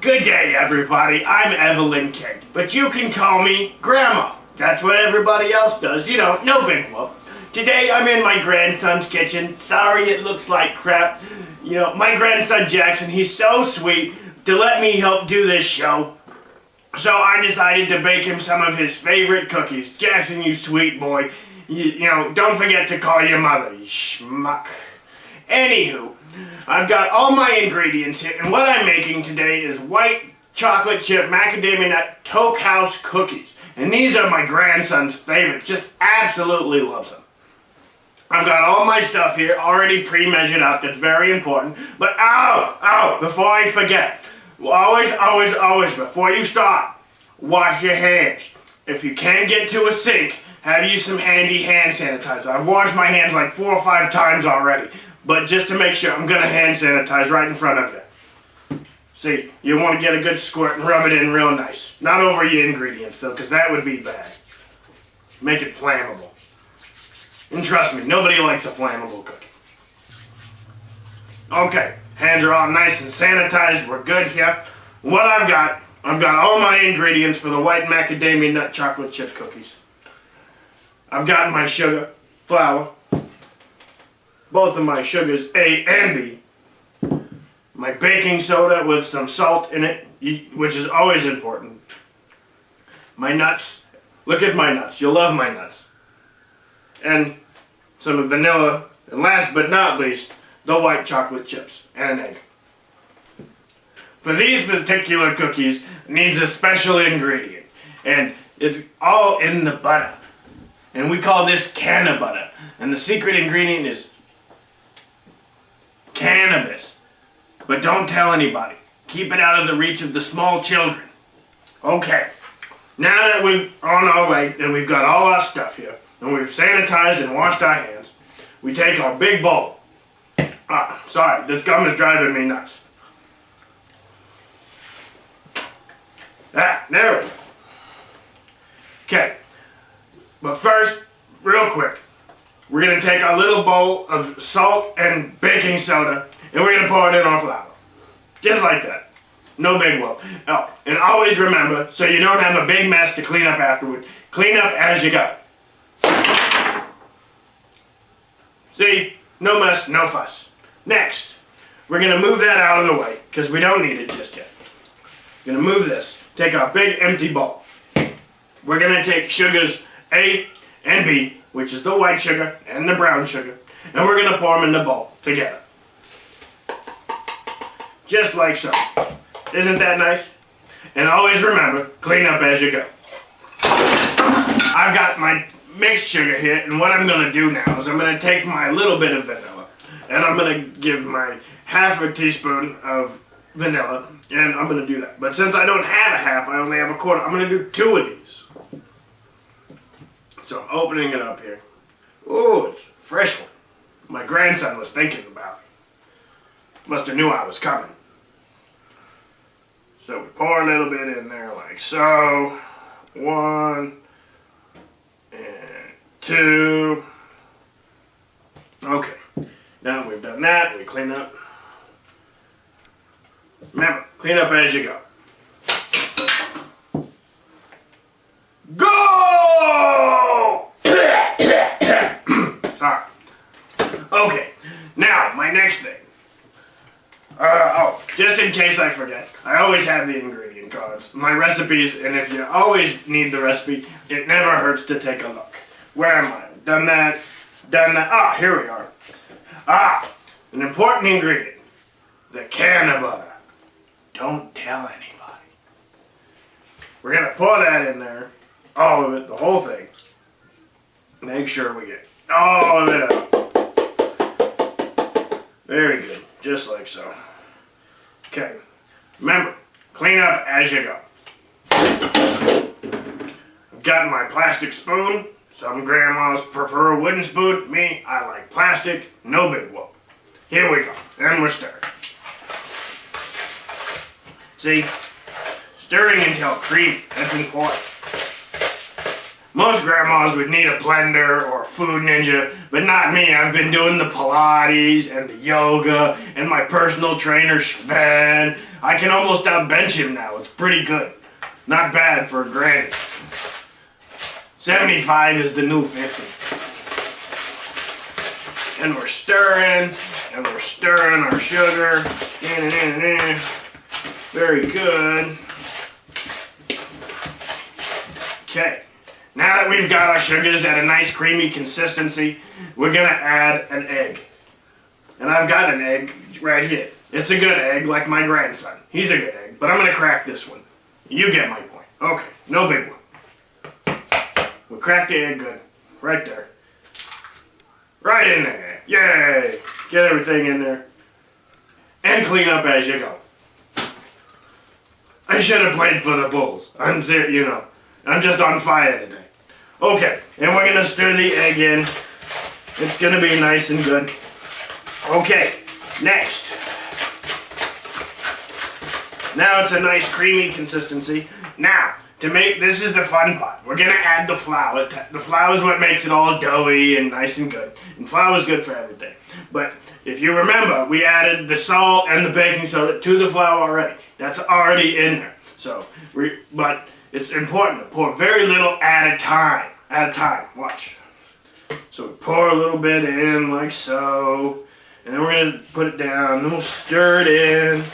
Good day, everybody. I'm Evelyn King, but you can call me Grandma. That's what everybody else does, you know, no big whoop. Today I'm in my grandson's kitchen. Sorry it looks like crap. You know, my grandson Jaxon, he's so sweet to let me help do this show. So I decided to bake him some of his favorite cookies. Jaxon, you sweet boy. You know, don't forget to call your mother, you schmuck. Anywho, I've got all my ingredients here, and what I'm making today is white chocolate chip macadamia nut TOKE House cookies. And these are my grandson's favorites, just absolutely loves them. I've got all my stuff here already pre-measured up, that's very important. But before I forget, always, before you start, wash your hands. If you can't get to a sink, have you some handy hand sanitizer. I've washed my hands like 4 or 5 times already. But just to make sure, I'm going to hand sanitize right in front of you. See, you want to get a good squirt and rub it in real nice. Not over your ingredients, though, because that would be bad. Make it flammable. And trust me, nobody likes a flammable cookie. Okay, hands are all nice and sanitized. We're good here. What I've got all my ingredients for the white macadamia nut chocolate chip cookies. I've got my sugar, flour, both of my sugars, A and B. My baking soda with some salt in it, which is always important. My nuts. Look at my nuts. You'll love my nuts. And some vanilla. And last but not least, the white chocolate chips and an egg. For these particular cookies, it needs a special ingredient. And it's all in the butter. And we call this canna butter. And the secret ingredient is cannabis. But don't tell anybody. Keep it out of the reach of the small children. Okay. Now that we're on our way and we've got all our stuff here, and we've sanitized and washed our hands, we take our big bowl. Sorry, this gum is driving me nuts. There we go. Okay. But first, real quick, we're going to take our little bowl of salt and baking soda, and we're going to pour it in our flour. Just like that. No big whoop. Oh, and always remember, so you don't have a big mess to clean up afterward, clean up as you go. See? No mess, no fuss. Next, we're going to move that out of the way, because we don't need it just yet. We're going to move this. Take our big empty bowl. We're going to take sugars A and B, which is the white sugar and the brown sugar, and we're going to pour them in the bowl together. Just like so. Isn't that nice? And always remember, clean up as you go. I've got my mixed sugar here, and what I'm going to do now is I'm going to take my little bit of vanilla, and I'm going to give my half a teaspoon of vanilla, and I'm going to do that. But since I don't have a half, I only have a quarter, I'm going to do 2 of these. So I'm opening it up here. Ooh, it's a fresh one. My grandson was thinking about it. Must have knew I was coming. So we pour a little bit in there like so. 1 and 2. Okay. Now that we've done that, we clean up. Remember, clean up as you go. Go! Sorry. Okay, now my next thing. Just in case I forget, I always have the ingredient cards, my recipes, and if you always need the recipe, it never hurts to take a look. Where am I? Done that. Here we are. An important ingredient. The canna butter. Don't tell anybody. We're going to pour that in there. All of it, the whole thing. Make sure we get all of it out. Very good. Just like so. Okay. Remember, clean up as you go. I've got my plastic spoon. Some grandmas prefer a wooden spoon. Me, I like plastic. No big whoop. Here we go. And we're stirring. See? Stirring until creamy. That's important. Most grandmas would need a blender or a food ninja, but not me. I've been doing the Pilates and the yoga and my personal trainer Sven. I can almost outbench him now. It's pretty good. Not bad for a granny. 75 is the new 50. And we're stirring our sugar. Very good. Okay. Now that we've got our sugars at a nice creamy consistency, we're gonna add an egg. And I've got an egg right here. It's a good egg, like my grandson. He's a good egg, but I'm gonna crack this one. You get my point. Okay, no big one. We'll crack the egg good. Right there. Right in there. Yay! Get everything in there. And clean up as you go. I should have played for the Bulls. I'm just on fire today. Okay, and we're gonna stir the egg in. It's gonna be nice and good. Okay, next. Now it's a nice creamy consistency. Now, to make, this is the fun part. We're gonna add the flour. The flour is what makes it all doughy and nice and good. And flour is good for everything. But if you remember, we added the salt and the baking soda to the flour already. That's already in there. But it's important to pour very little at a time. Watch. So we pour a little bit in like so. And then we're going to put it down. Then we'll stir it in.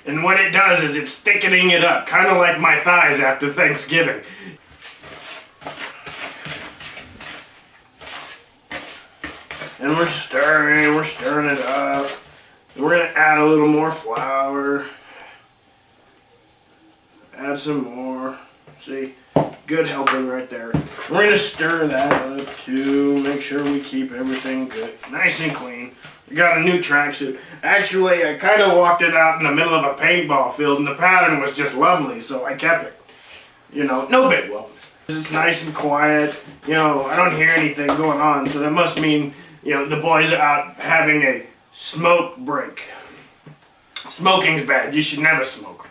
And what it does is it's thickening it up. Kind of like my thighs after Thanksgiving. And we're stirring it up. And we're going to add a little more flour. Add some more. See, good helping right there. We're going to stir that up too. Make sure we keep everything good. Nice and clean. We got a new tracksuit. Actually, I kind of walked it out in the middle of a paintball field and the pattern was just lovely, so I kept it. No big whoop. It's nice and quiet. I don't hear anything going on, so that must mean, the boys are out having a smoke break. Smoking's bad. You should never smoke.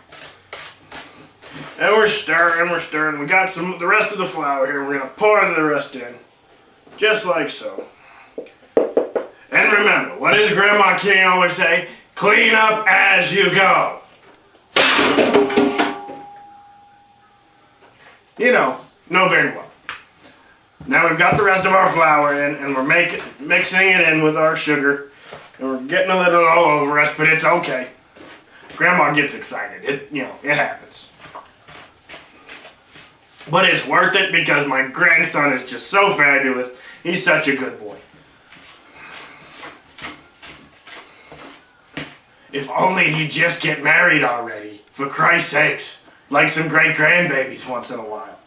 And we're stirring. We got the rest of the flour here. We're going to pour the rest in. Just like so. And remember, what does Grandma King always say? Clean up as you go. No big one. Now we've got the rest of our flour in, and we're mixing it in with our sugar. And we're getting a little all over us, but it's okay. Grandma gets excited. It happens. But it's worth it because my grandson is just so fabulous. He's such a good boy. If only he'd just get married already, for Christ's sakes, like some great grandbabies once in a while.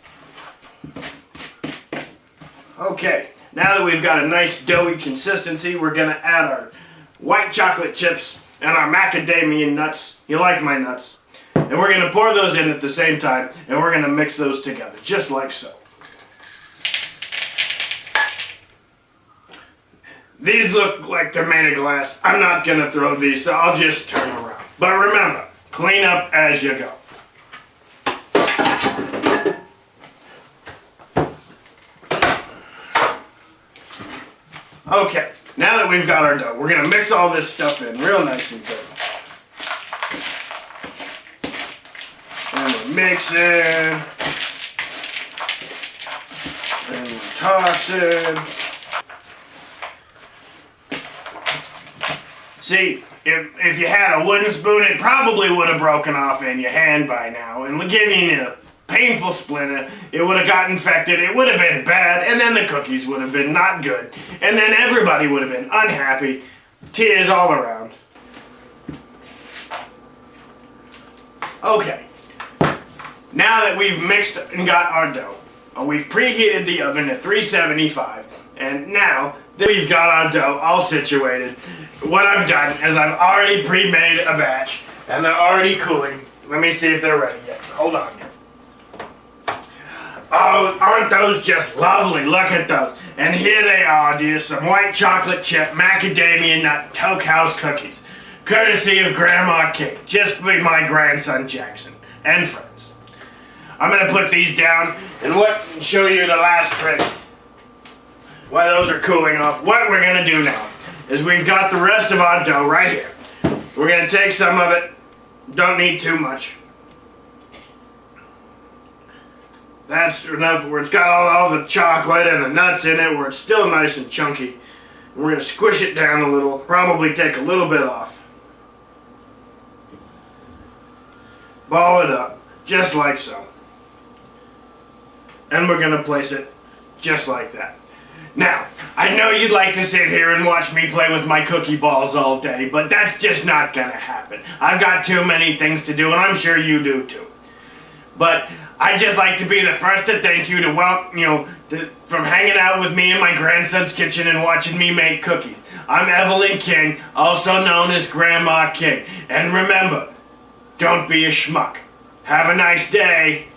Okay, now that we've got a nice doughy consistency, we're going to add our white chocolate chips and our macadamia nuts. You like my nuts? And we're going to pour those in at the same time, and we're going to mix those together, just like so. These look like they're made of glass. I'm not going to throw these, so I'll just turn around. But remember, clean up as you go. Okay, now that we've got our dough, we're going to mix all this stuff in real nice and good. And we're mixing. And we're tossing. See, if you had a wooden spoon, it probably would have broken off in your hand by now and giving you a painful splinter. It would have got infected, it would have been bad, and then the cookies would have been not good. And then everybody would have been unhappy. Tears all around. Okay. Now that we've mixed and got our dough, we've preheated the oven at 375, and now that we've got our dough all situated, what I've done is I've already pre-made a batch, and they're already cooling. Let me see if they're ready yet. Hold on. Oh, aren't those just lovely? Look at those. And here they are, dear, some white chocolate chip macadamia nut TOKE House cookies, courtesy of Grandma King, just for my grandson Jaxon and friends. I'm gonna put these down and show you the last trick. While those are cooling off, what we're gonna do now is we've got the rest of our dough right here. We're gonna take some of it. Don't need too much. That's enough where it's got all the chocolate and the nuts in it, where it's still nice and chunky. And we're gonna squish it down a little, probably take a little bit off. Ball it up, just like so. And we're gonna place it just like that. Now, I know you'd like to sit here and watch me play with my cookie balls all day, but that's just not gonna happen. I've got too many things to do, and I'm sure you do too. But I'd just like to be the first to thank you from hanging out with me in my grandson's kitchen and watching me make cookies. I'm Evelyn King, also known as Grandma King. And remember, don't be a schmuck. Have a nice day.